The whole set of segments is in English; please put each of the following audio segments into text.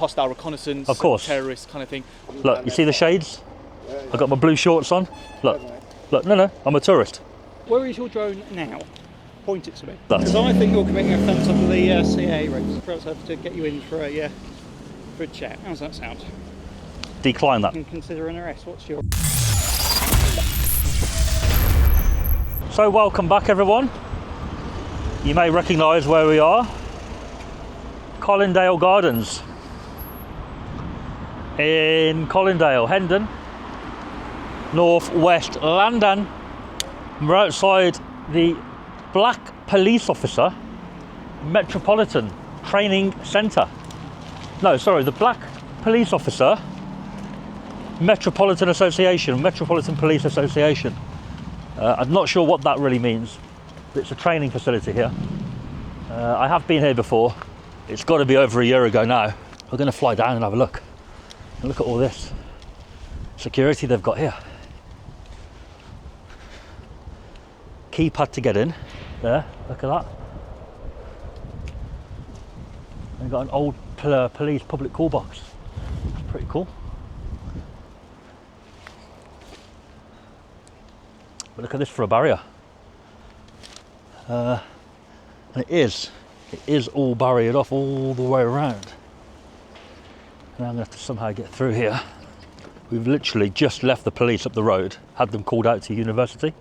hostile reconnaissance, of course, terrorist kind of thing. Look, you see the shades? I got my blue shorts on. Look, look, no, I'm a tourist. Where is your drone now? Point it to me. That's- Because I think you're committing offence under the CAA regs. Perhaps I have to get you in for a chat. How's that sound? Decline that. You can consider an arrest. What's your... So welcome back, everyone. You may recognise where we are. Colindale Gardens. In Colindale, Hendon, North West London. We're outside the Black Police Officer Metropolitan Training Centre. No, sorry, the Black Police Officer Metropolitan Association, Metropolitan Police Association. I'm not sure what that really means. It's a training facility here. I have been here before. It's got to be over a year ago now. We're going to fly down and have a look. And look at all this security they've got here. Keypad to get in. There, look at that. They've got an old police public call box. That's pretty cool. But look at this for a barrier. And it is all barriered off all the way around. Now I'm going to have to somehow get through here. We've literally just left the police up the road, had them called out to university,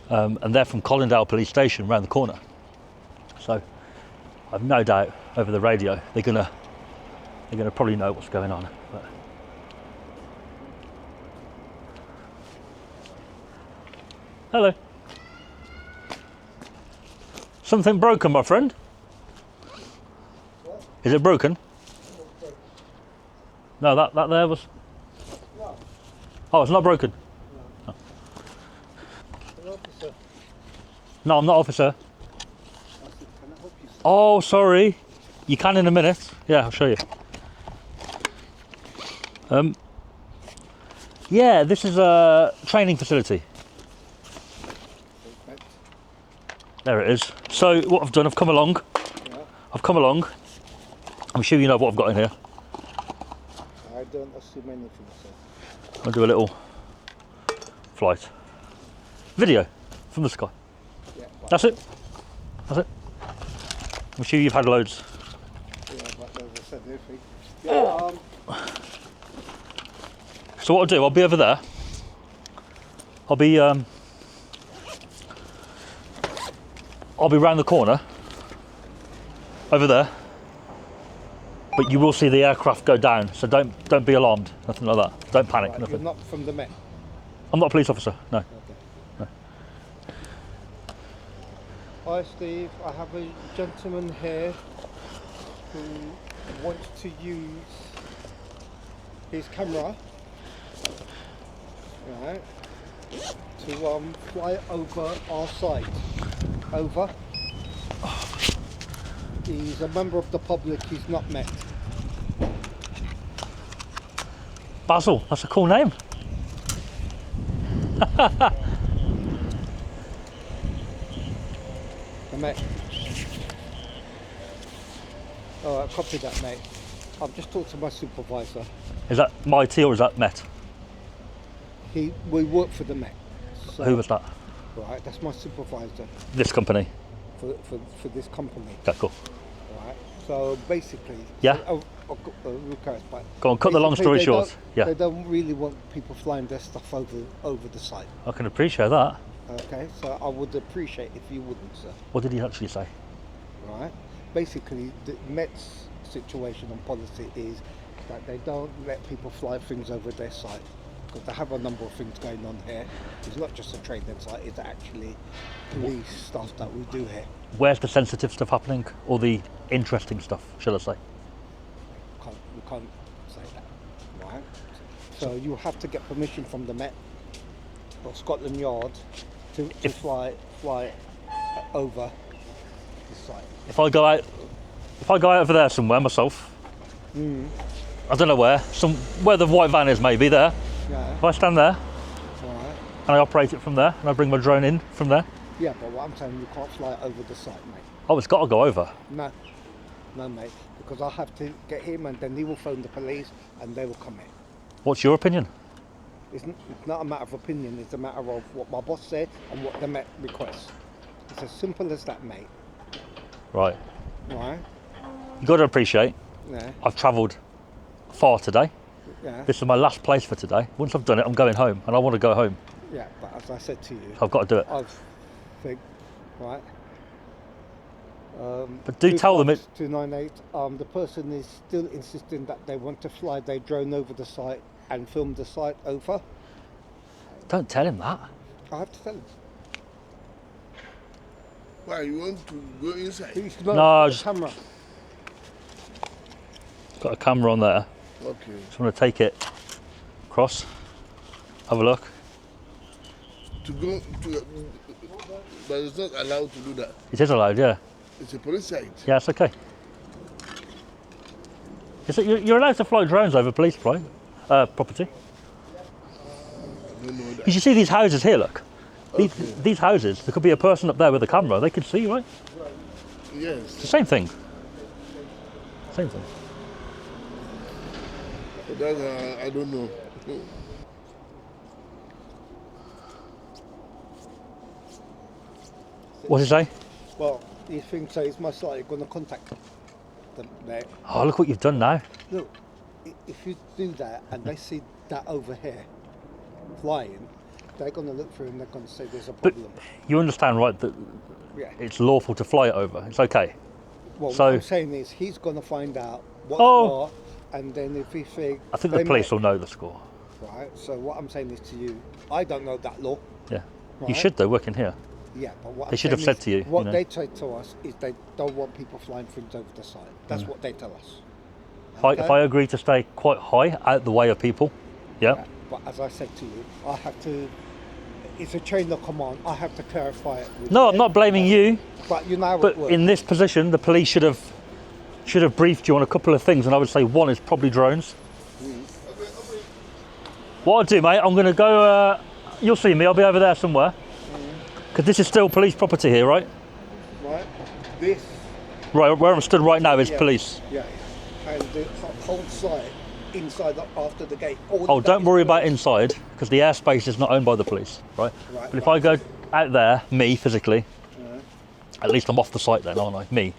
and they're from Colindale Police Station around the corner. So I've no doubt over the radio they're gonna probably know what's going on. But hello. Something broken, my friend? What? Is it broken? No, that there was... No. Oh, it's not broken? No. Hello, officer. No, I'm not officer. I said, can I help you, sir? Oh, sorry. You can in a minute. Yeah, I'll show you. Yeah, this is a training facility. Perfect. There it is. So what I've done, I've come along. Yeah. I'm sure you know what I've got in here. I don't assume anything, sir. I'll do a little flight. Video from the sky. Yeah, but, That's it. That's it. I'm sure you've had loads. yeah, but as I said, everything. Yeah, So what I'll do, I'll be over there. I'll be round the corner over there. But you will see the aircraft go down, so don't be alarmed, nothing like that. Don't panic, right, nothing. you're not from the Met. I'm not a police officer, no. Okay. No. Hi, Steve. I have a gentleman here who wants to use his camera, right, to fly over our site. Over. He's a member of the public. He's not Met. Basil, that's a cool name. The Met. All right, copy that, mate. I've just talked to my supervisor. Is that Mighty or is that Met? We work for the Met. So, Who was that? Right, that's my supervisor This company. for this company. Okay, cool. Right. So basically, Yeah. but Go on, cut the long basically story they short. don't- Yeah, They don't really want people flying their stuff over the site. I can appreciate that. Okay, so I would appreciate if you wouldn't, sir. What did he actually say? Right. Basically, the Met's situation and policy is that they don't let people fly things over their site because they have a number of things going on here. It's not just a training site; it's actually police stuff that we do here. Where's the sensitive stuff happening, or the interesting stuff, shall I say? We can't say that, right? So you have to get permission from the Met or Scotland Yard to fly over the site. If I go out over there somewhere myself, I don't know where the white van is, maybe there. Yeah. If I stand there All right. and I operate it from there, and I bring my drone in from there, Yeah, but what I'm saying, you can't fly over the site, mate. oh, it's got to go over. No, mate. because I have to get him, and then he will phone the police, and they will come in. What's your opinion? It's not a matter of opinion. It's a matter of what my boss said and what the Met requests. It's as simple as that, mate. Right. Right? You got to appreciate, Yeah. I've travelled far today. Yeah. This is my last place for today. Once I've done it, I'm going home, and I want to go home. Yeah. But as I said to you, I've got to do it. I think, right. But do tell them it. 298. The person is still insisting that they want to fly their drone over the site and film the site over. Don't tell him that. I have to tell him. Why, you want to go inside? He's No, the just- camera. Got a camera on there. Okay. Just want to take it across. Have a look. To go to, but it's not allowed to do that. It is allowed, yeah. It's a police site. Yeah, it's okay. You're allowed to fly drones over police property. I don't know that. You should see these houses here, look. These, Okay. these houses, there could be a person up there with a camera. They can see, right? It's the Yes. same thing. Same thing. But that, I don't know. What did he say? Well, these things say it's most likely going to contact them. There. Oh, look what you've done now. Look, if you do that and they see that over here flying, they're going to look through and they're going to say there's a But problem. you understand, right, that Yeah. it's lawful to fly it over. It's okay. Well, so- what I'm saying is he's going to find out what's Oh. what, and then if he thinks... I think the police will know the score. Right, so what I'm saying is to you, I don't know that law. Yeah. You Right. should, though, working here. Yeah, but what They I'm should have saying said is to you, what you know. they say to us is they don't want people flying things over the site. That's what they tell us. If I agree to stay quite high, out the way of people, yeah. But as I said to you, I have to... It's a chain of command. I have to clarify it. With No, them. I'm not blaming you, But you know how but it works. in this position, the police should have briefed you on a couple of things, and I would say one is probably drones. What I'll do, mate, I'm going to go. You'll see me. I'll be over there somewhere. Because this is still police property here, right? Right? This... Right, where I'm stood right now is Yeah. police. Yeah. And the whole site, inside, after the gate... all Oh, of that don't is worry about police. inside, because the airspace is not owned by the police, right? Right, But if right. I go out there, me physically, at least I'm off the site then, aren't I? Me.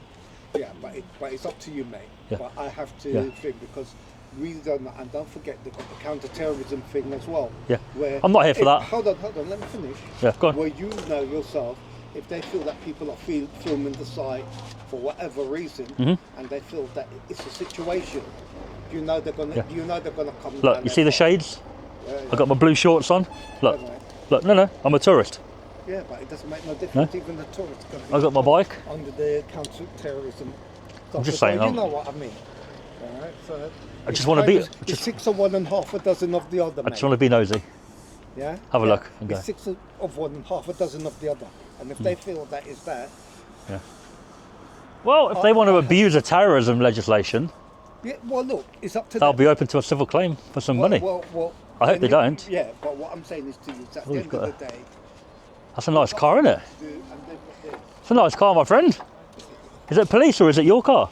Yeah, but it's up to you, mate. Yeah. But I have to Yeah. think, because we don't know, and don't forget they've got the counter-terrorism thing as well. Yeah. Where I'm not here for that. Hold on, let me finish. Yeah, go on. Where you know yourself, if they feel that people are filming the site for whatever reason, Mm-hmm. and they feel that it's a situation, you know they're gonna, Yeah. come. Look, down you see the that site. shades? Yeah, I got my blue shorts on. Look, Yeah, mate. look. No, I'm a tourist. Yeah, but it doesn't make no difference. Even the tourists can be I got my bike. under the counter-terrorism. I'm just So saying, You I'm- know what I mean. All right, so I it's just wanna kind be- of- it's just- 6 of one and half a dozen of the other. I just want to be nosy. Yeah. have a Yeah. look and go. It's 6 of one and half a dozen of the other, and if they feel that is that, Well, if they want to abuse a terrorism legislation, yeah. Well, look, it's up to they'll them. be open to a civil claim for some money. Well, I hope then they don't. Yeah, but what I'm saying is to you, is at Oh, the you've end got of the day, That's a nice car, isn't it? do and they've got this. It's a nice car, my friend. Is it police or is it your car?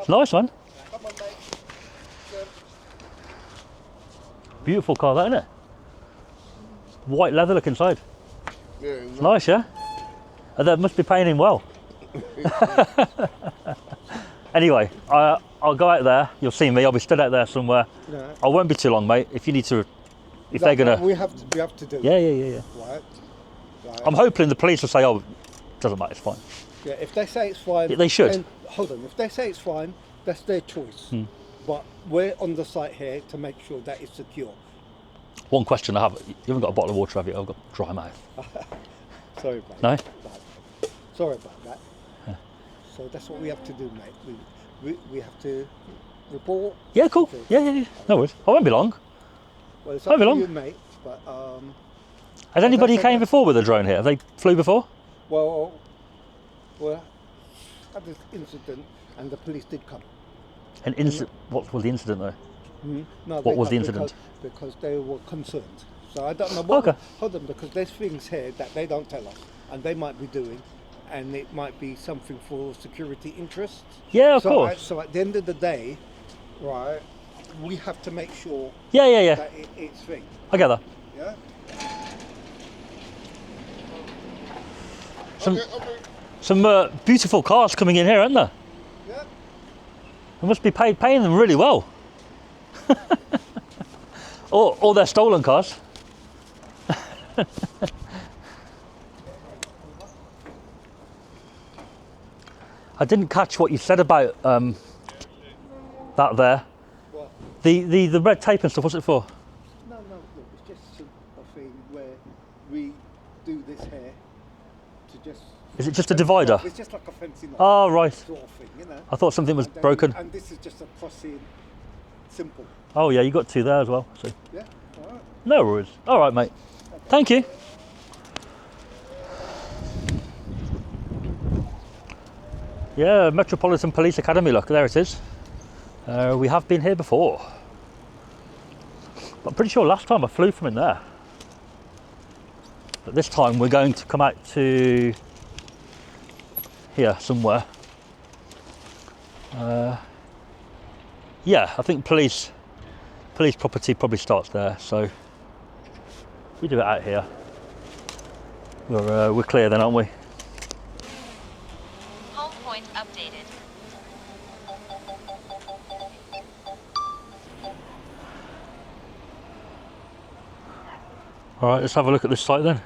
It's nice, man. Come on, mate. Beautiful car, that, isn't it? White leather look inside. Yeah, It's nice, yeah? And that must be paying him well. Anyway, I'll go out there. You'll see me. I'll be stood out there somewhere. Yeah. I won't be too long, mate. If you need to, if they're gonna, we have to do. yeah. it, Right. I'm hoping the police will say, "Oh, doesn't matter, it's fine." Yeah, if they say it's fine, Yeah, they should. then- hold on, if they say it's fine, that's their choice. Hmm. But we're on the site here to make sure that it's secure. One question I have: you haven't got a bottle of water, have you? I've got dry mouth. Sorry about No? that. Sorry about that. So that's what we have to do, mate. We have to report. Yeah, cool. Yeah. No worries. I won't be long. Well, it's Won't up be to long. you, mate. But Has anybody said came that- before with a drone here? Have they flew before? well, had this incident, and the police did come. An incident. What was the incident though? No, What they was the come incident? Because they were concerned. So I don't know what. Okay. Hold on, because there's things here that they don't tell us, and they might be doing, and it might be something for security interests. Yeah, of So course. so at the end of the day, right, we have to make sure Yeah. that it's thing. I get that. Yeah. Some Okay. some beautiful cars coming in here, aren't there? Yeah. They must be paying them really well. or they're stolen cars. I didn't catch what you said about that there. What? The red tape and stuff. What's it for? No, look, it's just a thing where we do this here to just. Is it just a divider? It's just like a fencing Oh, right. sort of thing, you know. I thought something was And then- broken. And this is just a crossing, simple. Oh yeah, you got two there as well. So Yeah. All right. no worries. All right, mate. Thank you. Yeah, Metropolitan Police Academy. Look, there it is. We have been here before. But I'm pretty sure last time I flew from in there. But this time we're going to come out to here somewhere. Yeah, I think police property probably starts there. So we do it out here. We're clear then, aren't we? Home point updated. All right, let's have a look at this site then.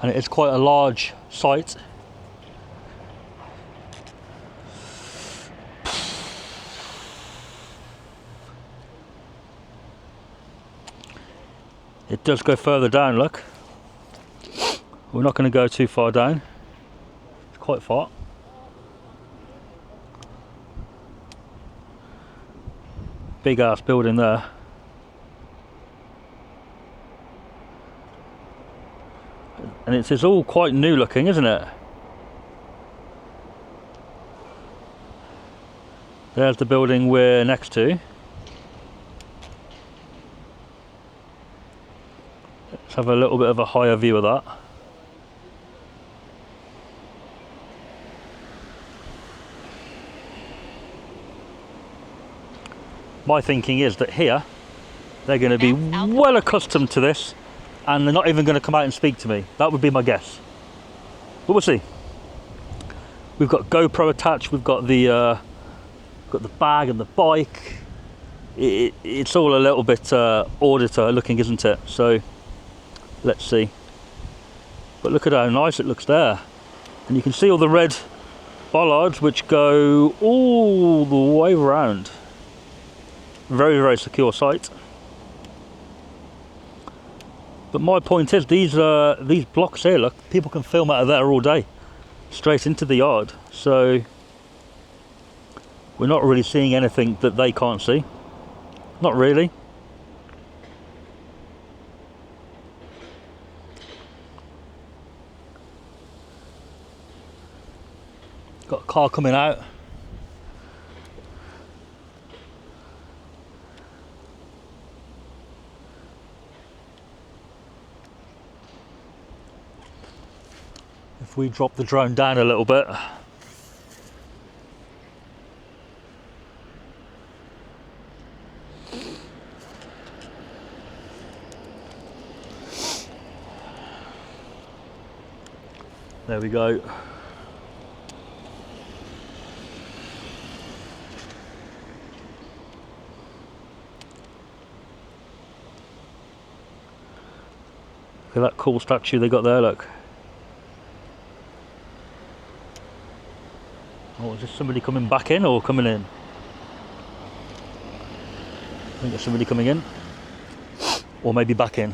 And it is quite a large site. It does go further down, look. We're not going to go too far down. It's quite far. Big ass building there. And it's all quite new looking, isn't it? There's the building we're next to. Let's have a little bit of a higher view of that. My thinking is that here they're going to be well accustomed to this and they're not even going to come out and speak to me. That would be my guess. But we'll see. We've got GoPro attached, we've got the bag and the bike. It's all a little bit auditor looking, isn't it? So let's see. But look at how nice it looks there. And you can see all the red bollards which go all the way around. Very, very secure site. But my point is, these blocks here, look, people can film out of there all day, straight into the yard. So we're not really seeing anything that they can't see. Not really. Got a car coming out. If we drop the drone down a little bit. There we go. Look at that cool statue they got there, look. Oh, is this somebody coming back in or coming in? I think there's somebody coming in. Or maybe back in.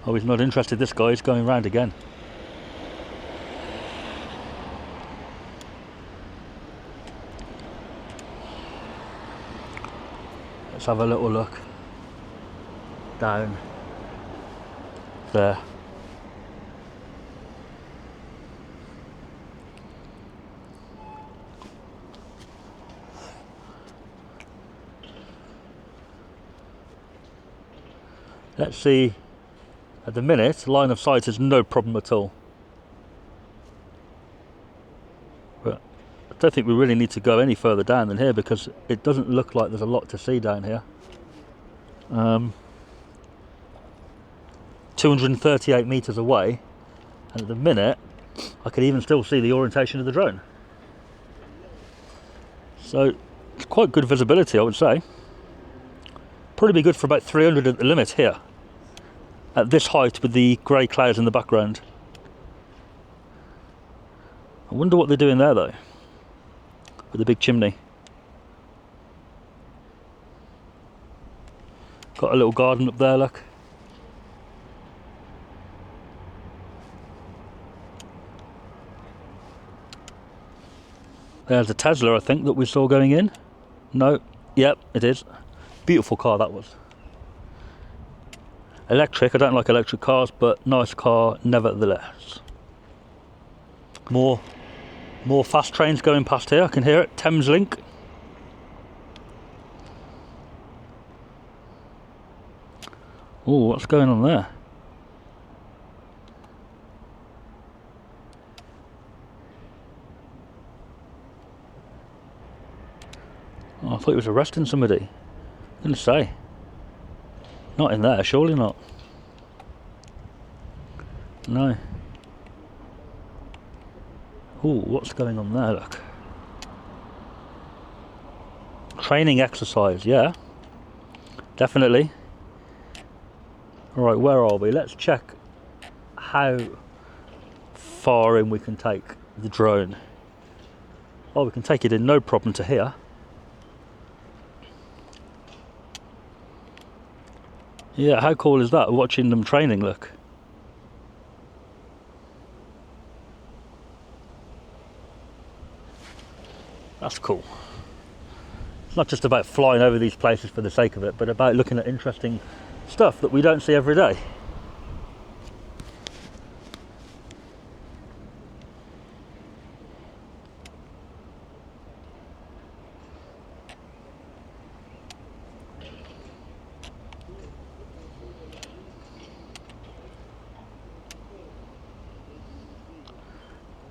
Oh, he's not interested, this guy, he's going round again. Let's have a little look down there. Let's see, at the minute, line of sight is no problem at all. But I don't think we really need to go any further down than here because it doesn't look like there's a lot to see down here. 238 meters away, and at the minute I can even still see the orientation of the drone. So it's quite good visibility, I would say. Probably be good for about 300 at the limit here, at this height with the grey clouds in the background. I wonder what they're doing there though, with the big chimney. Got a little garden up there, look. There's a Tesla, I think, that we saw going in. No, yep, it is. Beautiful car that was. Electric, I don't like electric cars, but nice car nevertheless. More fast trains going past here, I can hear it. Thames Link. Oh, what's going on there? Oh, I thought he was arresting somebody. I'm going to say. Not in there, surely not. No. Oh, what's going on there, look. Training exercise, yeah. Definitely. Alright, where are we? Let's check how far in we can take the drone. Oh, we can take it in no problem to here. Yeah, how cool is that? Watching them training, look. That's cool. It's not just about flying over these places for the sake of it, but about looking at interesting stuff that we don't see every day.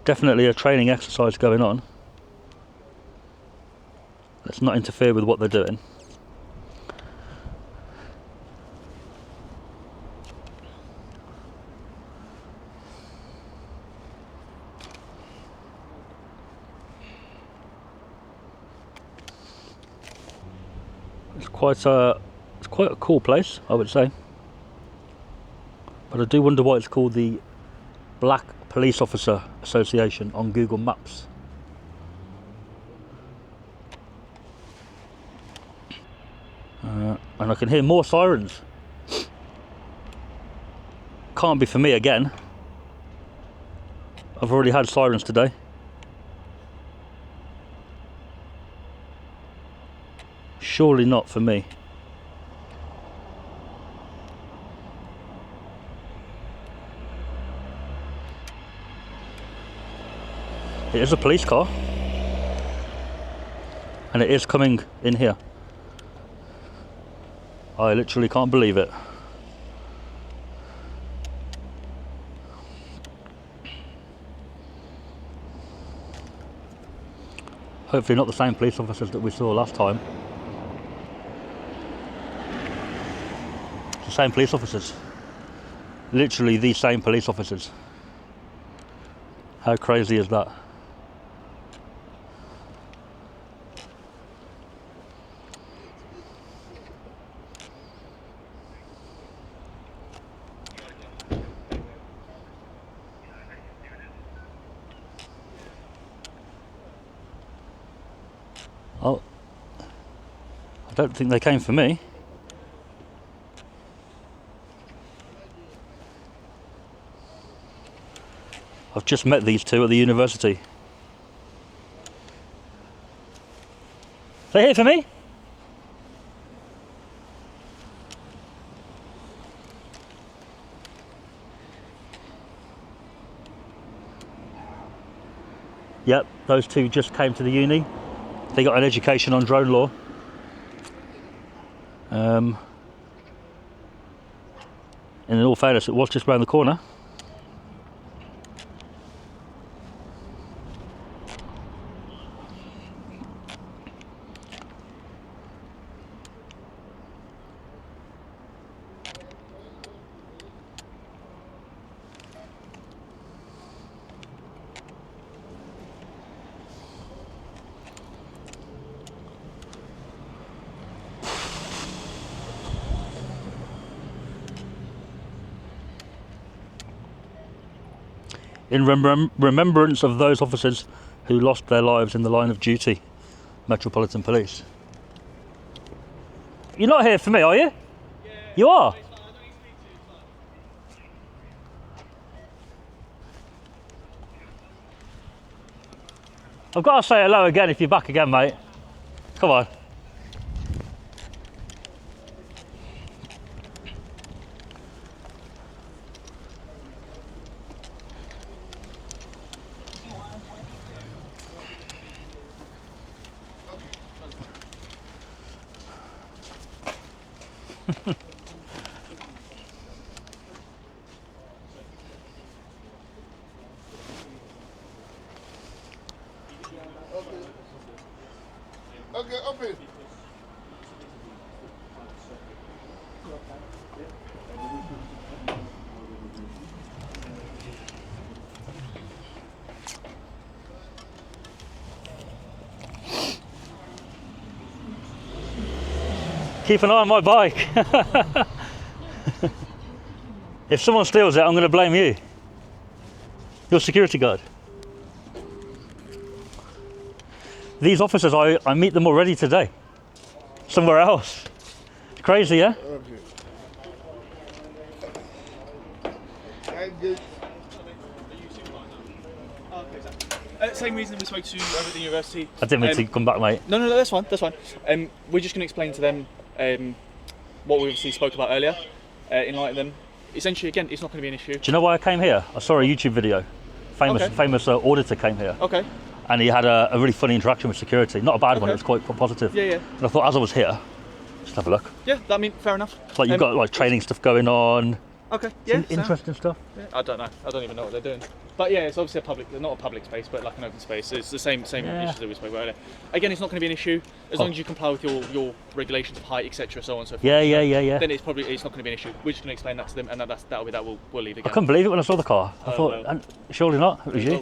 Definitely a training exercise going on. Let's not interfere with what they're doing. It's quite a cool place, I would say. But I do wonder why it's called the Black Police Officer Association on Google Maps. And I can hear more sirens. Can't be for me again. I've already had sirens today. Surely not for me. It is a police car, and it is coming in here. I literally can't believe it. Hopefully not the same police officers that we saw last time. The same police officers. Literally the same police officers. How crazy is that? Oh, I don't think they came for me. I've just met these two at the university. They here for me? Yep, those two just came to the uni. They got an education on drone law. And in all fairness, it was just round the corner. In remembrance of those officers who lost their lives in the line of duty, Metropolitan Police. You're not here for me, are you? Yeah. You are? I've got to say hello again if you're back again, mate. Come on. Okay, open. Keep an eye on my bike. If someone steals it, I'm going to blame you. Your security guard. These officers, I meet them already today. Somewhere else. It's crazy, yeah? Okay. Same reason we spoke to over at the university. I didn't mean to come back, mate. No, that's fine, that's fine. We're just going to explain to them what we obviously spoke about earlier, enlighten them. Essentially, again, it's not going to be an issue. Do you know why I came here? I saw a YouTube video. Famous auditor came here. Okay. And he had a really funny interaction with security. Not a bad one, it was quite positive. Yeah. And I thought, as I was here, just have a look. Yeah, I mean, fair enough. It's like you've got like training stuff going on. Okay, yeah. Interesting stuff. Yeah. I don't know. I don't even know what they're doing. But yeah, it's obviously not a public space, but like an open space. It's the same issues that we spoke about earlier. Again, it's not going to be an issue as long as you comply with your regulations of height, etc., so on and so forth. Yeah. Then it's not going to be an issue. We're just going to explain that to them, and we'll leave again. I couldn't believe it when I saw the car. I thought, surely not. It was you.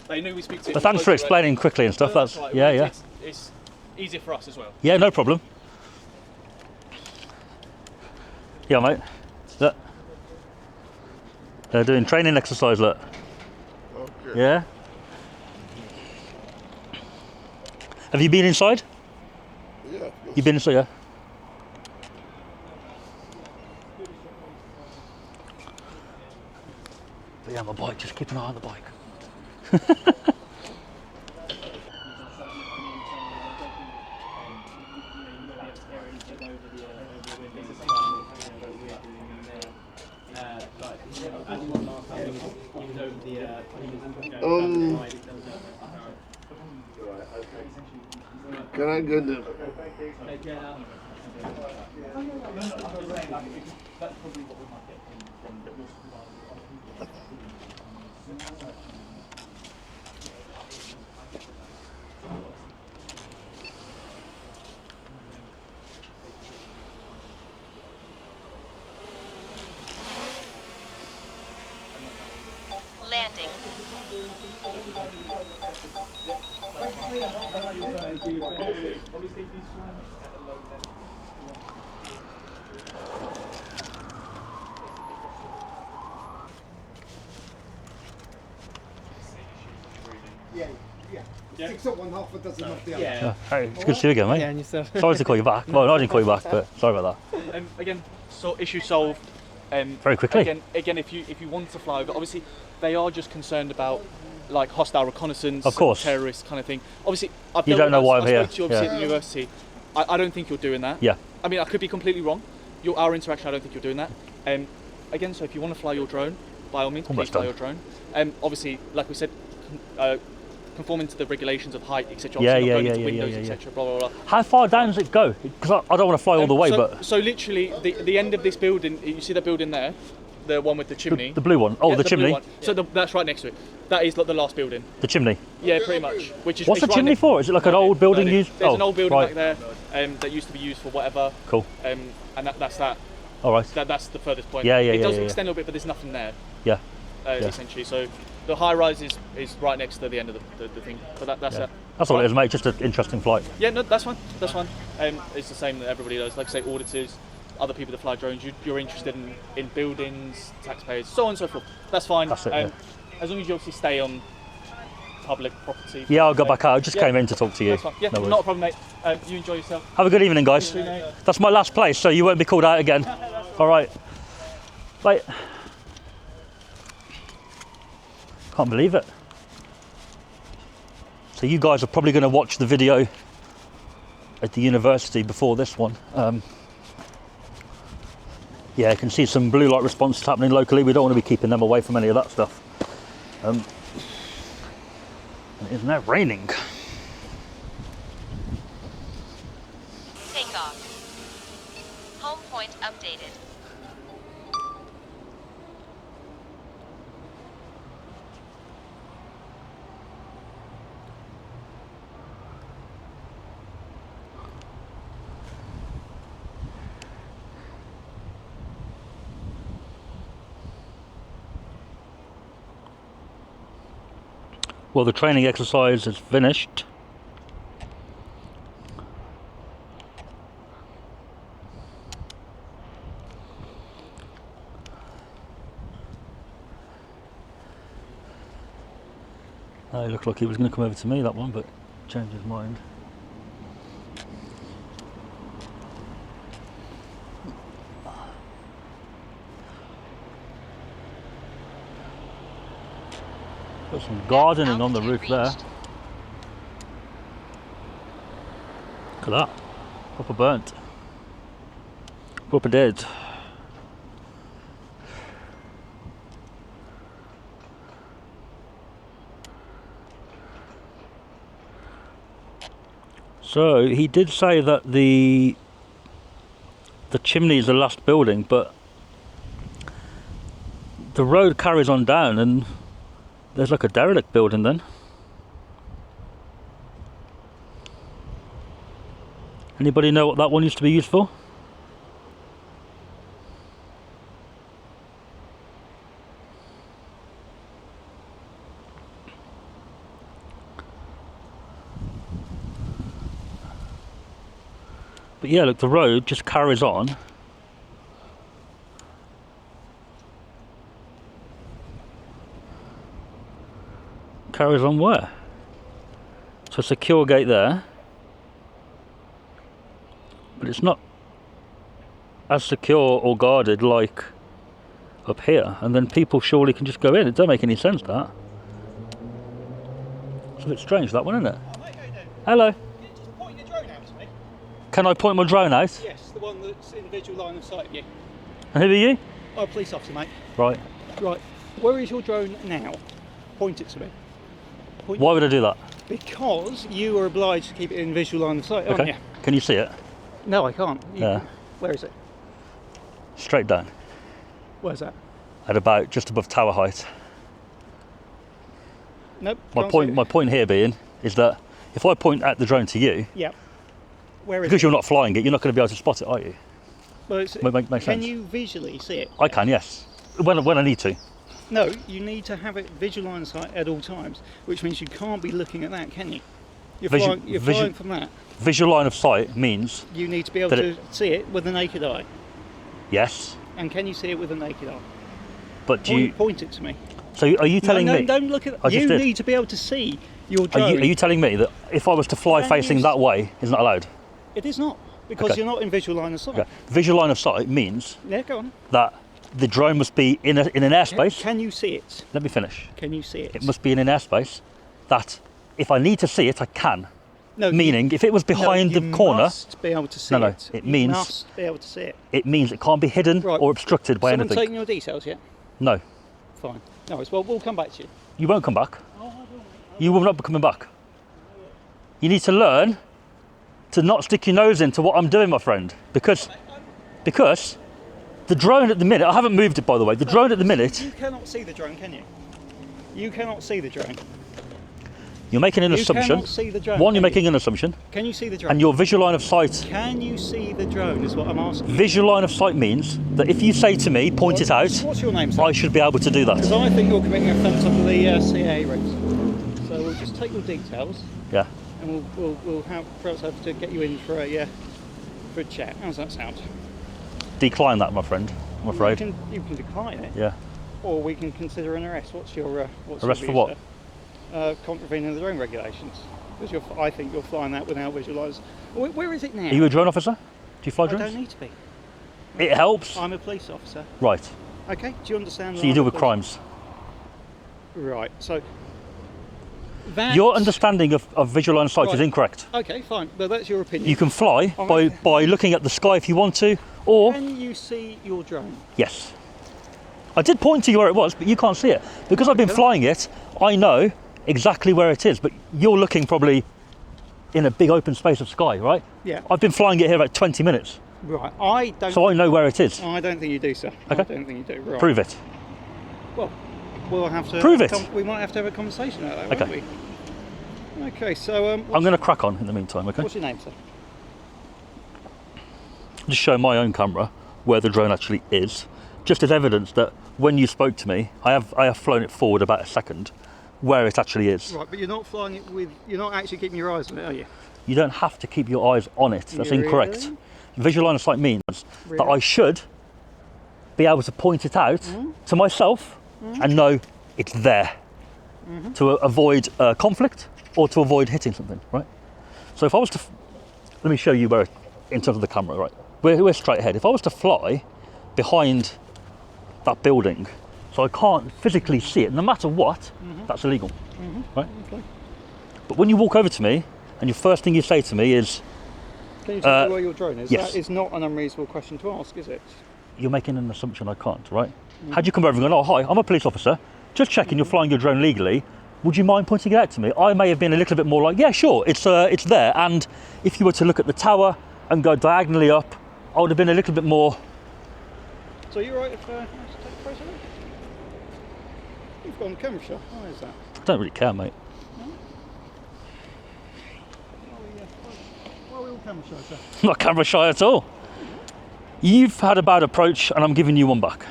They knew we speak to. But thanks for explaining quickly and stuff. That's right. Yeah. It's easier for us as well. Yeah, no problem. Yeah, mate. Look. They're doing training exercise, look. Okay. Yeah? Have you been inside? Yeah. You've been inside, yeah? But yeah, my bike, just keep an eye on the bike. Can I get the... Landing. Yeah. 6 at 1/2 a dozen of the other. Hey, it's good to see you again, mate. Yeah, and yourself. Sorry to call you back. Well, I didn't call you back, but sorry about that. Again, so issue solved. Very quickly. Again, if you want to fly over, obviously they are just concerned about like hostile reconnaissance, of course, terrorists kind of thing. Obviously, you don't know why I'm here. I spoke to you obviously at the university. I don't think you're doing that. Yeah. I mean, I could be completely wrong. Our interaction, I don't think you're doing that. Again, so if you want to fly your drone, by all means, please fly your drone. Obviously, like we said, conforming to the regulations of height, etc. Yeah, Obviously yeah, not going yeah, into yeah, windows, yeah, yeah. etc. Blah blah blah. How far down does it go? Because I don't want to fly all the way, so, but so literally, the end of this building, you see that building there, the one with the chimney. the blue one. Oh, Yeah, the blue chimney. one. So that's right next to it. That is like the last building. The chimney. Yeah, pretty much. Which is What's the it's right chimney next- for? Is it like an old building used? There's oh, an old building right. back there that used to be used for whatever. Cool. And that's that. All right. That's the furthest point. Yeah, yeah, It yeah, does yeah, extend a little bit, but there's nothing there. Yeah. Yeah. Essentially. So the high rise is right next to the end of the thing. But that's Yeah. it. That's all it is, mate. Just an interesting flight. Yeah, no, that's fine. That's fine. It's the same that everybody does. Like I say, auditors, other people that fly drones. You're interested in buildings, taxpayers, so on and so forth. That's fine. That's it, yeah. As long as you obviously stay on public property. Yeah, I'll go back out. I just Yeah. came in to talk to you. That's fine. Yeah, No worries. not a problem, mate. You enjoy yourself. Have a good evening, guys. You too, mate. That's my last place, so you won't be called out again. All right. Bye. Can't believe it. So you guys are probably going to watch the video at the university before this one. Yeah, you can see some blue light responses happening locally. We don't want to be keeping them away from any of that stuff. And it is now raining. Takeoff. Home point updated. Well, the training exercise is finished. It looked like he was going to come over to me, that one, but changed his mind. Got some gardening on the roof there. Look at that. Proper burnt. Proper dead. So he did say that the chimney is the last building, but the road carries on down and there's like a derelict building then. Anybody know what that one used to be used for? But yeah, look, the road just carries on. Carries on where? So secure gate there. But it's not as secure or guarded like up here. And then people surely can just go in. It don't make any sense, that. It's a bit strange, that one, isn't it? Oh, mate, how you doing? Hello. Can you just point your drone out to me? Can I point my drone out? Yes, the one that's in visual line of sight of you. And who are you? Oh, police officer, mate. Right. Right, where is your drone now? Point it to me. Point Why would I do that? Because you are obliged to keep it in visual line of sight, aren't Okay. you? Can you see it? No, I can't. Yeah. Where is it? Straight down. Where's that? At about just above tower height. Nope. My can't see point it. my point here being is that if I point at the drone to you, Yeah. Where is because it? you're not flying it, you're not going to be able to spot it, are you? Well, it's, Makes can sense. you visually see it? I can, yes. When I need to. No, you need to have it visual line of sight at all times, which means you can't be looking at that, can you? You're, Visu- flying from that. Visual line of sight means You need to be able That to see it with the naked eye. yes, And can you see it with the naked eye? but do you? Point it to me. So are you telling no, me? don't look at I just you did. need to be able to see your Are drone. you telling me that if I was to fly Can facing you that way, is not allowed? It is not, because Okay. you're not in visual line of sight. Okay. Visual line of sight means Yeah, go on. that the drone must be in an airspace. Can you see it? Let me finish. Can you see it? It must be in an airspace that if I need to see it, I can. No, Meaning, if it was behind you the corner, must be able to see No, it. it You means- must be able to see it. it means it can't be hidden Right. or obstructed by Someone anything. taking your details yet? No, Fine. No, well, we'll come back to you. you won't come back. Oh, I will. you will not be coming back. You need to learn to not stick your nose into what I'm doing, my friend, because the drone at the minute, I haven't moved it by the way, the drone at the minute. You cannot see the drone, can you? You cannot see the drone. You're making an assumption. You cannot see the drone. One, you're making an assumption. Can you see the drone? And your visual line of sight. Can you see the drone is what I'm asking. Visual line of sight means that if you say to me, point it out, What's your name, sir? I should be able to do Because that. I think you're committing offence under the CAA regs. So we'll just take your details Yeah. and we'll perhaps have to get you in for a chat. How's that sound? Decline that, my friend, I'm afraid. You can decline it. Yeah. Or we can consider an arrest. What's your Arrest for view, what? sir? Contravening the drone regulations. Because I think you're flying that without visualised. Where is it now? Are you a drone officer? Do you fly I drones? don't need to be. It helps. I'm a police officer. Right. Okay, do you understand? So that you I'm deal a with police- crimes. Right. So that. Your understanding of visual line of sight is Right. incorrect. Okay, fine. But that's your opinion. You can fly Okay. by looking at the sky if you want to, or Can you see your drone? yes. I did point to you where it was, but you can't see it. Because I've been Can I? flying it, I know exactly where it is, but you're looking probably in a big open space of sky, right? Yeah. I've been flying it here about 20 minutes, Right. I don't. so I know where it is. I don't think you do, sir. Okay. I don't think you do. Right. Prove it. Well, we'll have to. Prove it. We might have to have a conversation about that, Okay. won't we? Okay. So I'm going to crack on in the meantime, okay? what's your name, sir? Just show my own camera where the drone actually is, just as evidence that when you spoke to me, I have flown it forward about a second, where it actually is. Right, but you're not flying it with. You're not actually keeping your eyes on it, are you? You don't have to keep your eyes on it. That's Really? incorrect. Visual line of sight means that Really? I should be able to point it out to myself and know it's there to avoid conflict or to avoid hitting something, right? So if I was to, let me show you where, in terms of the camera, right? We're straight ahead. If I was to fly behind that building, so I can't physically see it, no matter what, that's illegal, right? Okay. But when you walk over to me and your first thing you say to me is, Can you tell me where your drone is? yes. That is not an unreasonable question to ask, is it? you're making an assumption I can't, right? Had you come over and gone, oh hi, I'm a police officer, just checking you're flying your drone legally, would you mind pointing it out to me? I may have been a little bit more like, yeah, sure, it's there, and if you were to look at the tower and go diagonally up, I would have been a little bit more. So you're right if I have to take a photo? You've gone camera shot. Why is that? I don't really care, mate. Why are we all camera shy, sir? I'm not camera shy at all. You've had a bad approach and I'm giving you one back.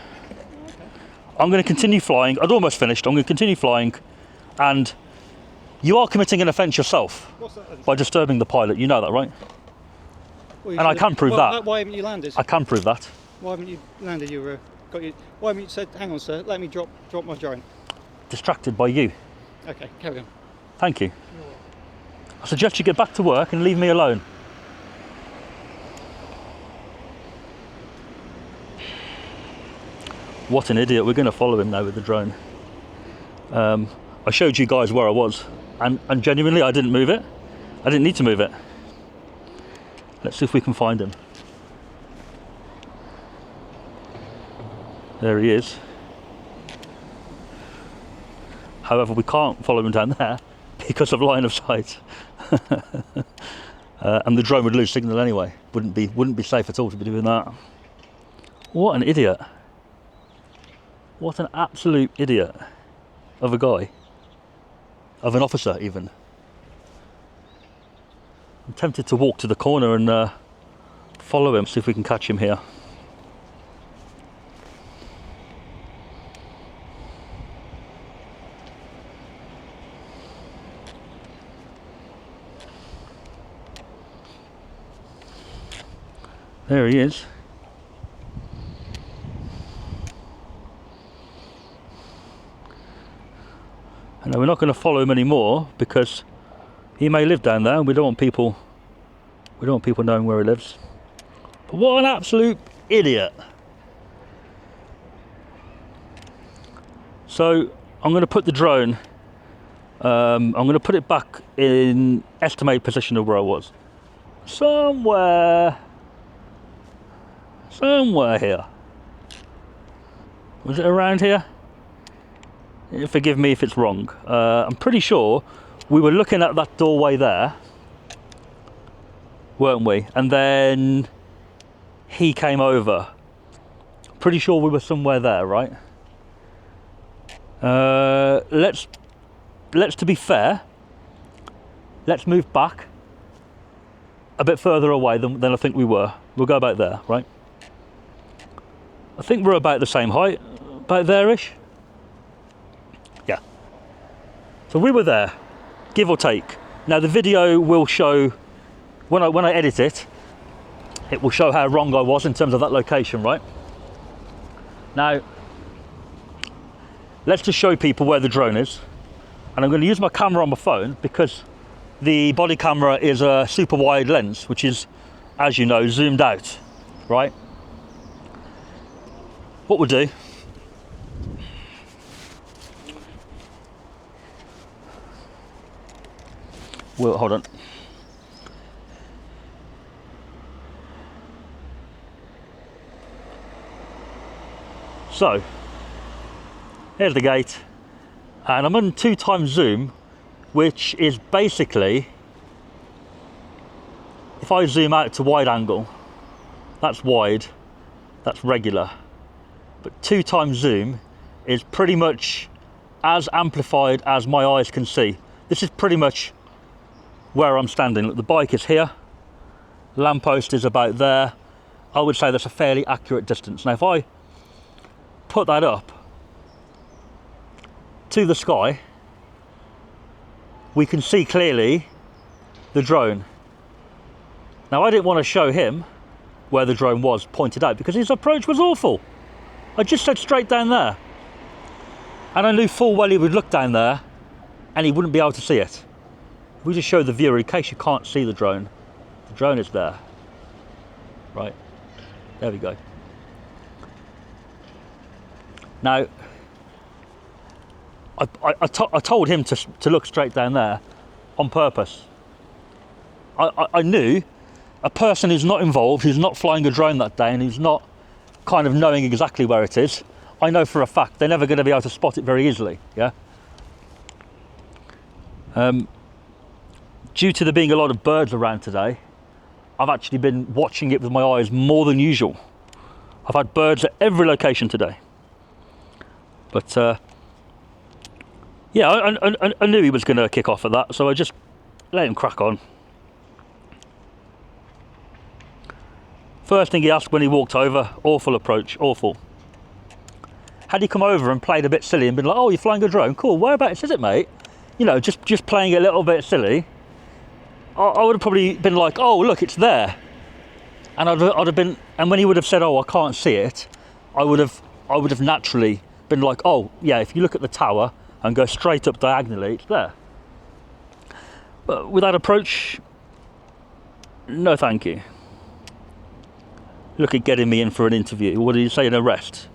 I'm going to continue flying. I'd almost finished. I'm going to continue flying, and you are committing an offence yourself What's that then? by disturbing the pilot. You know that, right? Well, you and I should can have- prove well, that. Why haven't you landed? I can prove that. Why haven't you landed your why haven't you said, hang on sir, let me drop my drone? Distracted by you. Okay, carry on. Thank you. I suggest you get back to work and leave me alone. What an idiot. We're going to follow him now with the drone. I showed you guys where I was, and genuinely I didn't move it. I didn't need to move it. Let's see if we can find him. There he is. However, we can't follow him down there because of line of sight. And the drone would lose signal anyway. Wouldn't be safe at all to be doing that. What an idiot. What an absolute idiot of a guy. Of an officer even. I'm tempted to walk to the corner and follow him, see if we can catch him here. There he is. And we're not going to follow him anymore because he may live down there and we don't want people knowing where he lives. But what an absolute idiot. So I'm going to put the drone, I'm going to put it back in estimated position of where I was. Somewhere here. Was it around here? Forgive me if it's wrong. I'm pretty sure we were looking at that doorway there, weren't we? And then he came over. Pretty sure we were somewhere there, right? Let's to be fair, let's move back a bit further away than I think we were. We'll go about there, right? I think we're about the same height, about there-ish. Yeah. So we were there, give or take. Now the video will show, when I edit it, it will show how wrong I was in terms of that location, right? Now, let's just show people where the drone is. And I'm going to use my camera on my phone because the body camera is a super wide lens, which is, as you know, zoomed out, right? What we'll do, well, hold on. So, here's the gate, and I'm on 2x zoom, which is basically, if I zoom out to wide angle, that's wide, that's regular. But 2x zoom is pretty much as amplified as my eyes can see. This is pretty much where I'm standing. Look, the bike is here, lamppost is about there. I would say that's a fairly accurate distance. Now if I put that up to the sky, we can see clearly the drone. Now I didn't want to show him where the drone was pointed out because his approach was awful. I just said straight down there. And I knew full well he would look down there and he wouldn't be able to see it. If we just show the viewer, in case you can't see the drone is there. Right, there we go. Now, I told him to look straight down there on purpose. I knew a person who's not involved, who's not flying a drone that day and who's not kind of knowing exactly where it is, I know for a fact they're never going to be able to spot it very easily, yeah? Due to there being a lot of birds around today, I've actually been watching it with my eyes more than usual. I've had birds at every location today. But yeah, I knew he was going to kick off at that, so I just let him crack on. First thing he asked when he walked over, awful approach, awful. Had he come over and played a bit silly and been like, oh, you're flying a drone, cool, whereabouts is it, mate? You know, just playing a little bit silly, I would have probably been like, oh, look, it's there. And I'd have been, and when he would have said, oh, I can't see it, I would have naturally been like, oh, yeah, if you look at the tower and go straight up diagonally, it's there. But with that approach, no thank you. Look at getting me in for an interview. What did you say, an arrest?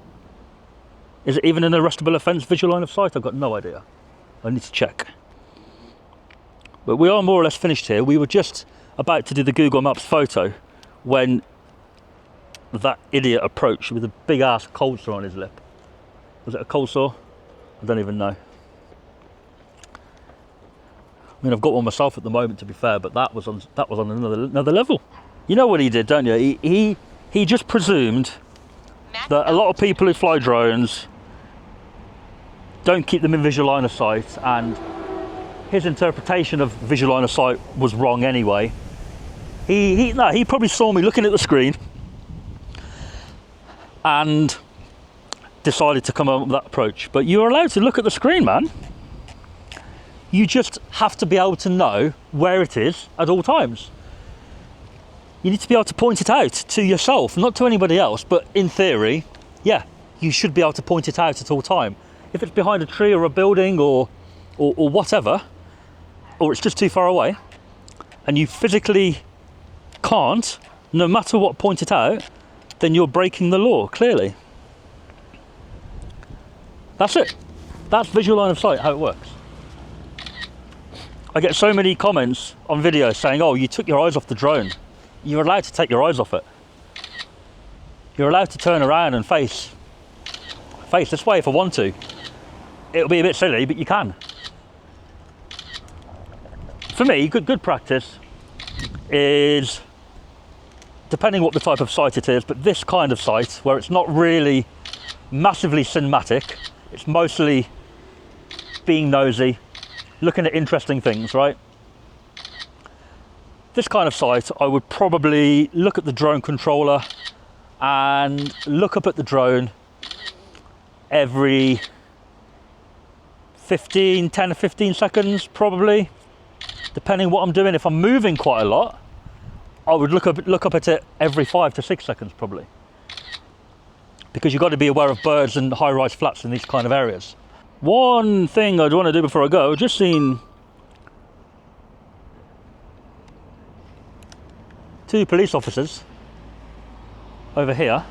Is it even an arrestable offence, visual line of sight? I've got no idea. I need to check. But we are more or less finished here. We were just about to do the Google Maps photo when that idiot approached with a big ass cold sore on his lip. Was it a cold sore? I don't even know. I mean, I've got one myself at the moment, to be fair, but that was on another level. You know what he did, don't you? He just presumed that a lot of people who fly drones don't keep them in visual line of sight, and his interpretation of visual line of sight was wrong anyway. He probably saw me looking at the screen and decided to come up with that approach. But you're allowed to look at the screen, man. You just have to be able to know where it is at all times. You need to be able to point it out to yourself, not to anybody else, but in theory, yeah, you should be able to point it out at all time. If it's behind a tree or a building or whatever, or it's just too far away, and you physically can't, no matter what, point it out, then you're breaking the law, clearly. That's it. That's visual line of sight, how it works. I get so many comments on videos saying, oh, you took your eyes off the drone. You're allowed to take your eyes off it. You're allowed to turn around and face this way if I want to. it'll be a bit silly, but you can. For me, good practice is, depending what the type of site it is, but this kind of site where it's not really massively cinematic, it's mostly being nosy, looking at interesting things, right? This kind of site, I would probably look at the drone controller and look up at the drone every 10 to 15 seconds, probably, depending what I'm doing. If I'm moving quite a lot, I would look up at it every 5 to 6 seconds, probably, because you've got to be aware of birds and high-rise flats in these kind of areas. One thing I'd want to do before I go, I've just seen 2 police officers over here,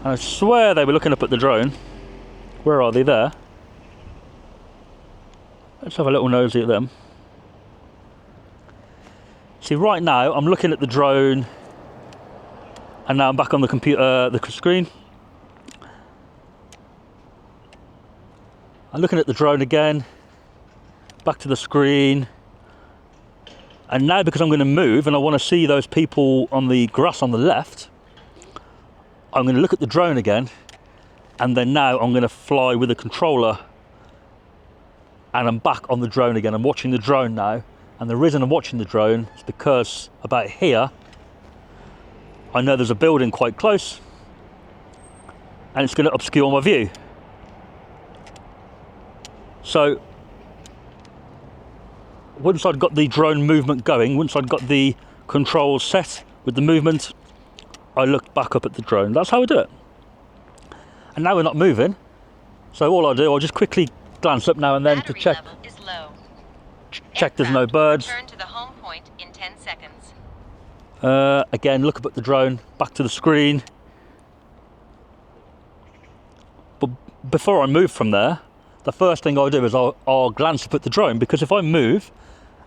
and I swear they were looking up at the drone. Where are they? There. Let's have a little nosy at them. See, right now I'm looking at the drone, and now I'm back on the computer, the screen. I'm looking at the drone again, back to the screen, and now because I'm going to move and I want to see those people on the grass on the left, I'm going to look at the drone again, and then now I'm going to fly with the controller, and I'm back on the drone again. I'm watching the drone now, and the reason I'm watching the drone is because about here I know there's a building quite close, and it's going to obscure my view. So once I'd got the drone movement going, once I'd got the controls set with the movement, I looked back up at the drone. That's how I do it. And now we're not moving, so all I do, I'll just quickly glance up now and then Battery to check level is low. check there's no Aircraft birds. Return to the home point in 10 seconds. Again, look up at the drone, back to the screen. But before I move from there, the first thing I'll do is I'll glance up at the drone, because if I move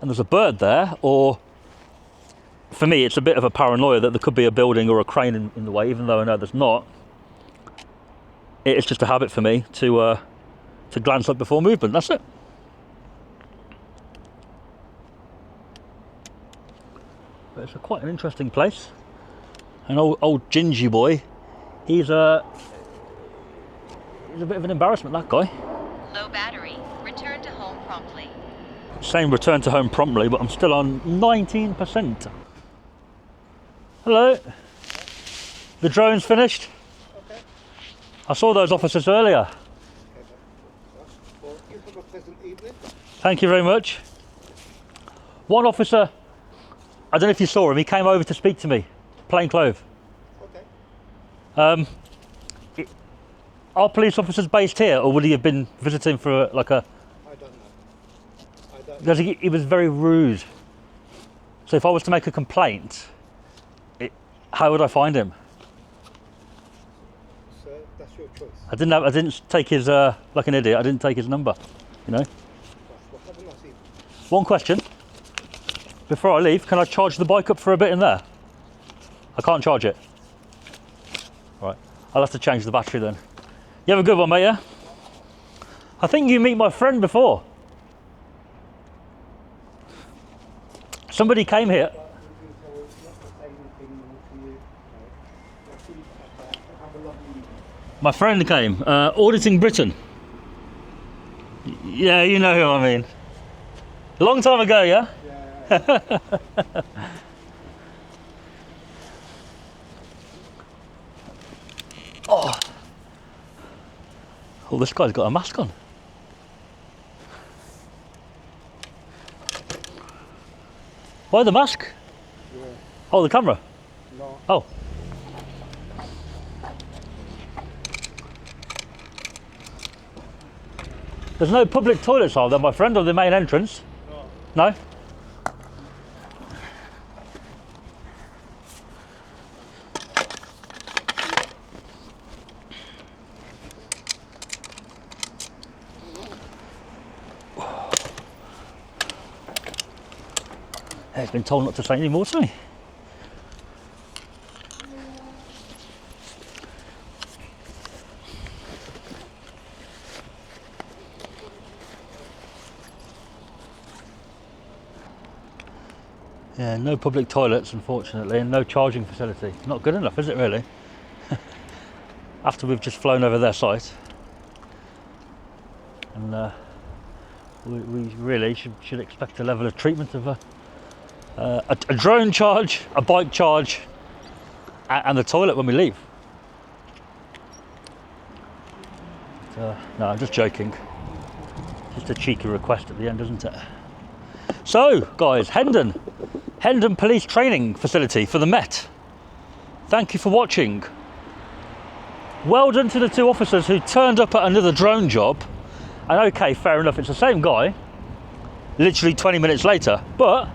and there's a bird there, or for me it's a bit of a paranoia that there could be a building or a crane in the way, even though I know there's not. It's just a habit for me to glance up before movement. That's it. But it's quite an interesting place. An old gingy boy. He's a bit of an embarrassment, that guy. Low battery. Return to home promptly. Same return to home promptly, but I'm still on 19%. Hello. The drone's finished. Okay. I saw those officers earlier. Okay, well, you have a pleasant evening. Thank you very much. One officer, I don't know if you saw him, he came over to speak to me, plain clothes. Okay. Are police officers based here, or would he have been visiting for like a... I don't know. I don't know. Because he was very rude. So if I was to make a complaint, how would I find him? Sir, that's your choice. I didn't take his, like an idiot, I didn't take his number, you know? Well, have a nice evening. One question. Before I leave, can I charge the bike up for a bit in there? I can't charge it. Right, I'll have to change the battery then. You have a good one, mate, yeah? I think you meet my friend before. Somebody came here. My friend came, auditing Britain. Yeah, you know who I mean. A long time ago, yeah? Oh, this guy's got a mask on. Why the mask? Yeah. Oh, the camera? No. Oh. There's no public toilets, are there, my friend, or the main entrance? No? He's been told not to say any more to me. Yeah, no public toilets, unfortunately, and no charging facility. Not good enough, is it really? After we've just flown over their site. And we really should expect a level of treatment of a drone charge, a bike charge, and the toilet when we leave. But, no, I'm just joking. Just a cheeky request at the end, isn't it? So, guys, Hendon Police Training Facility for the Met. Thank you for watching. Well done to the two officers who turned up at another drone job. And okay, fair enough, it's the same guy, literally 20 minutes later, but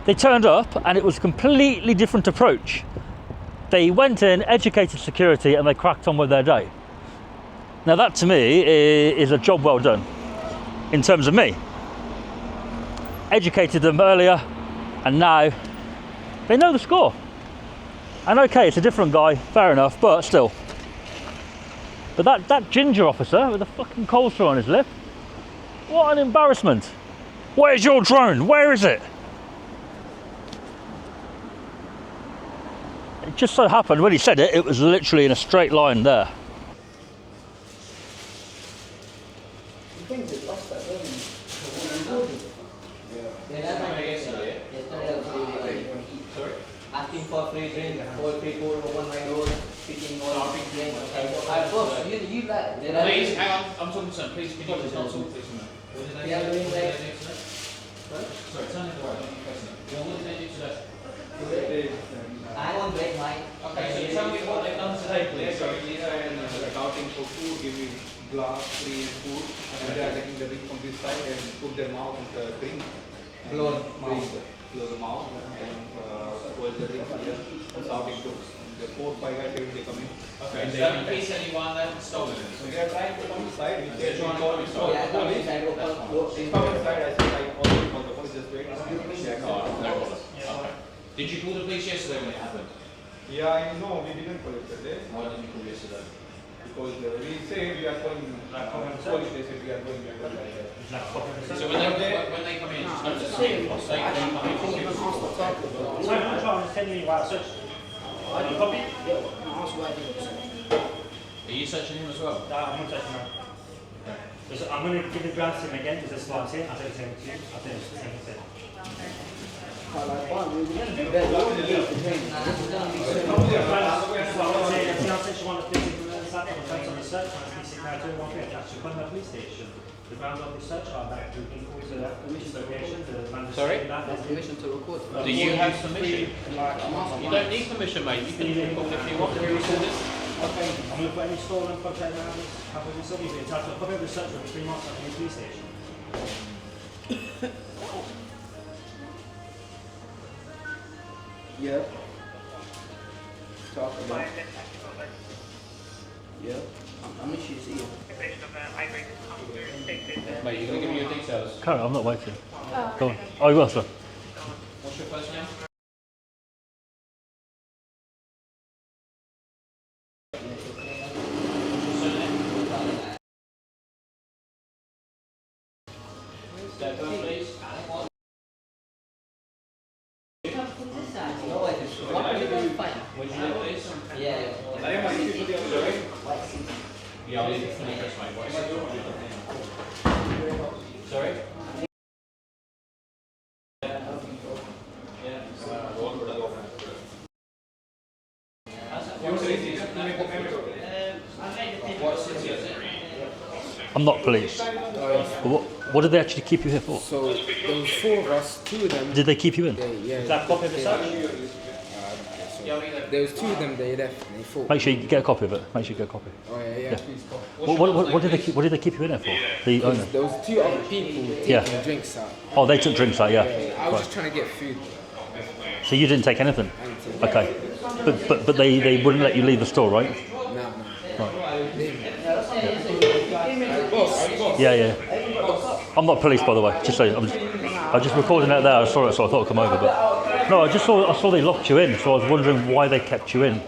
they turned up and it was a completely different approach. They went in, educated security, and they cracked on with their day. Now that to me is a job well done, in terms of me. Educated them earlier, and now they know the score. And okay, it's a different guy, fair enough, but still. But that ginger officer with a fucking coleslaw on his lip, what an embarrassment. Where's your drone? Where is it? It just so happened when he said it, it was literally in a straight line there. Asking for free drink, 4 people, 1 mango, speaking all drink. I boss, you like. Please, hang on, I'm talking to someone. Please, can you just not talk to someone? Sorry, turn it around. What did they do today? I'm on break, Mike. Okay, so tell me what they've done today, please. Scouting for food, giving glass free food, and they are taking the drink from this side and put their mouth in the drink. Blow the mouth and hold the drink here. Scouting to the 4-5 guys they come in. Okay, so in case anyone that stolen it. So they are trying to come inside. They're trying to go inside. Yeah, come inside, open. They come inside. I said I already called the police. Just wait. Did you call the police yesterday when it happened? Yeah, no, we didn't call it today Why didn't you call yesterday? because we say we are going. Police they said we are going. So when they come in, just go to the same place. They come in. I'm trying to tell you about search. Are you copy? Are you searching him as well? I'm not touching him. I'm going to give the ground to him again. Is this what I'm saying? I'll take the same to you. I'll take the same thing. Police station. The ground on the search are back to this location. Sorry? Permission to record. Do you have permission? You don't need permission, mate. You can record if you want to record this. Okay. I'm going to put any stolen project now. Have a something in touch. I'll copy of the search for 3 months at the police station. Yeah. Talk about. Yeah. I'm going to see you. Mate, you're going to give me your details. Carry on, I'm not waiting. Go on. Oh, you will, sir. What's your first name? Yeah, I'll leave it for the first mate. What is it? Sorry? What city is it? I'm not police. What did they actually keep you here for? So there was 4 of us, 2 of them. Did they keep you in? Is that a copy of the search? There was 2 of them. They left and they fought. Make sure you get a copy of it. Make sure you get a copy. Oh yeah. What did they keep you in there for? The owner. There was 2 other people taking drinks out. Oh, they took drinks out. Yeah. I was just trying to get food. So you didn't take anything? Okay. But they wouldn't let you leave the store, right? No. Yeah. I'm not police, by the way. Just so I just recording out there. I saw it, so I thought I'd come over. But no, I saw they locked you in, so I was wondering why they kept you in.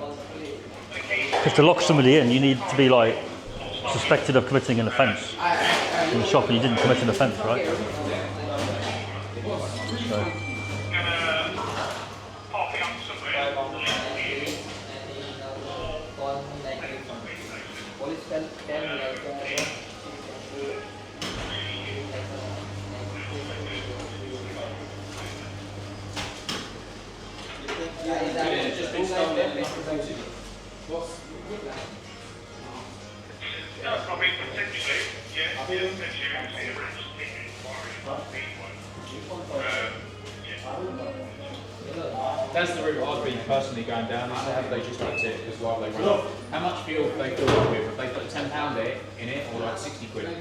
Because to lock somebody in, you need to be like suspected of committing an offence in the shop, and you didn't commit an offence, right? So. Probably potentially, yeah. That's the route I've been personally going down. Is have they just looked at it as well? They run off. How much fuel have they filled up with? Have they put £10 in it, or like 60 quid? No,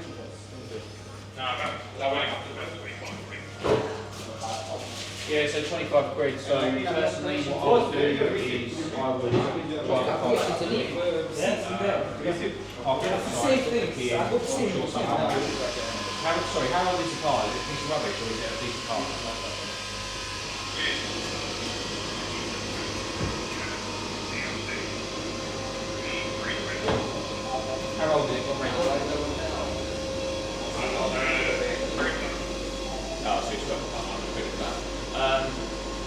that went up to about 25 quid. Yeah, so 25 quid. So personally, what I would do is I would try and find how old is the car? Is it a piece of rubbish or is it a piece of car? How old is it? Got range? Oh, so it's got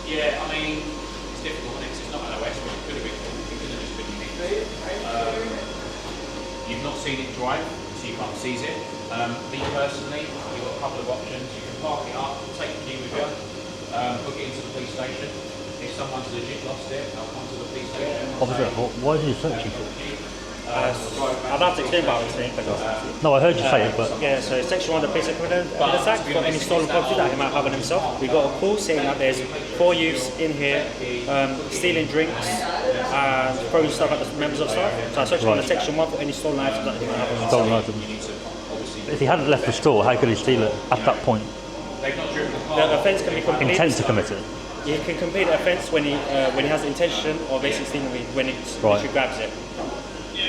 yeah, I mean, it's difficult because it's not an OS, but it could have been. It could have just been unique. You've not seen it drive, so you can't seize it. Me personally, you've got a couple of options. You can park it up, take the key with you, book it into the police station. If someone's legit lost it, they'll come to the police station. Obviously, why are you searching for it? I'd have to explain about it today. No, I heard you say it, but... Yeah, so Section 1 of the Police Evidence Act for any stolen property that he might have on himself. We got a call saying that there's 4 youths in here stealing drinks and throwing stuff at the members of staff. So I searched under Section 1 for any stolen items that he might have on himself. Stolen items. If he hadn't left the store, how could he steal it at that point? The offence can be completed. Intent to commit it? He can complete the offence when he has the intention of basically stealing when he grabs it.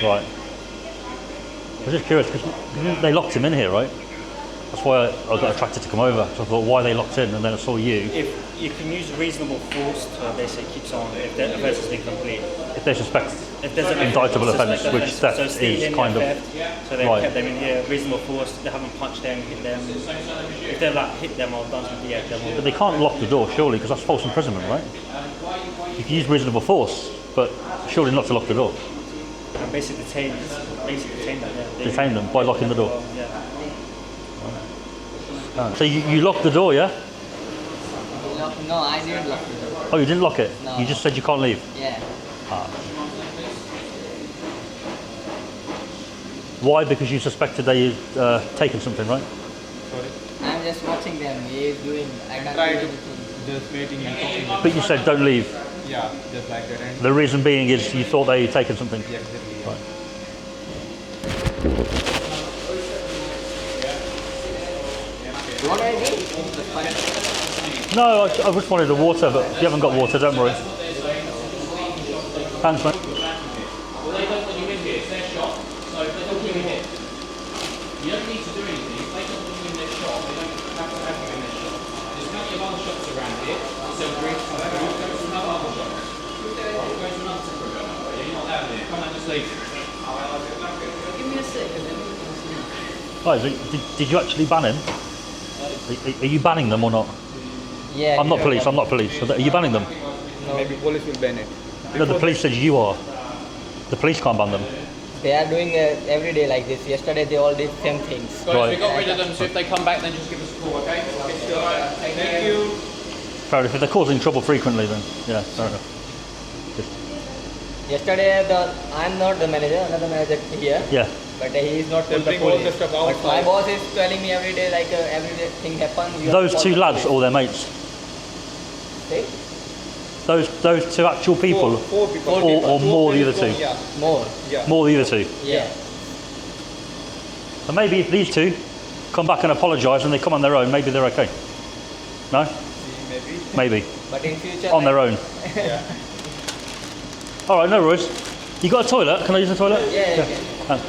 Right. I was just curious because they locked him in here, right? That's why I got attracted to come over. So I thought, why are they locked in? And then I saw you. If you can use reasonable force to basically keep someone if the offence has been complete. If they suspect if there's an indictable offence, which theft so is kind of so they've kept them in here, reasonable force. They haven't punched them, hit them. If they've like hit them or done something, yeah, them. But they can't lock the door, surely, because that's false imprisonment, right? You can use reasonable force, but surely not to lock the door. And basically detain them. Yeah. Detain them by locking the door. Yeah. So you locked the door, yeah? No, I didn't lock the door. Oh, you didn't lock it? No. You just said you can't leave? Yeah. Why? Because you suspected they'd taken something, right? Sorry? I'm just watching them. He is doing. I can't do anything. Just waiting and talking. But you said don't leave. Yeah, just like that. And The reason being is you thought they'd taken something. yeah, exactly. Right. You want anything? No, I just wanted the water, but if you haven't got water, don't worry. Thanks, mate. Well, they don't want you in here. It's their shop. So if they don't want you in here, you don't need to do anything. If they don't want you in their shop, they don't have to have you in their shop. There's plenty of other shops around here. So drinks, go to another other shop. Go to another separate shop. Yeah, you're not allowed in here. Come on, just leave. Give me a second. Oh, did you actually ban him? Are you banning them or not? Yeah. I'm not police. I'm not police. So are you banning them? No. Maybe police will ban it. No, the police said you are. The police can't ban them. They are doing every day like this. Yesterday they all did same things. Guys, Right. we got rid of them, so if they come back, then just give us a call, okay? Thank you. Fair enough. If they're causing trouble frequently, then yeah, fair enough. Yesterday I'm not the manager, another manager here. Yeah. But he is not They'll with the bring all the police. stuff But outside. my boss is telling me every day like everything happens. you have Those to call two the lads police. or their mates? See? Those two actual people? Four people. Or more the other two? Yeah. More. Yeah. More the other two? Yeah. So maybe if these two come back and apologise and they come on their own, maybe they're okay. No? Maybe. Maybe. But in future. On their own. Yeah. All right, no worries. You got a toilet? Can I use the toilet? Yeah. Thanks.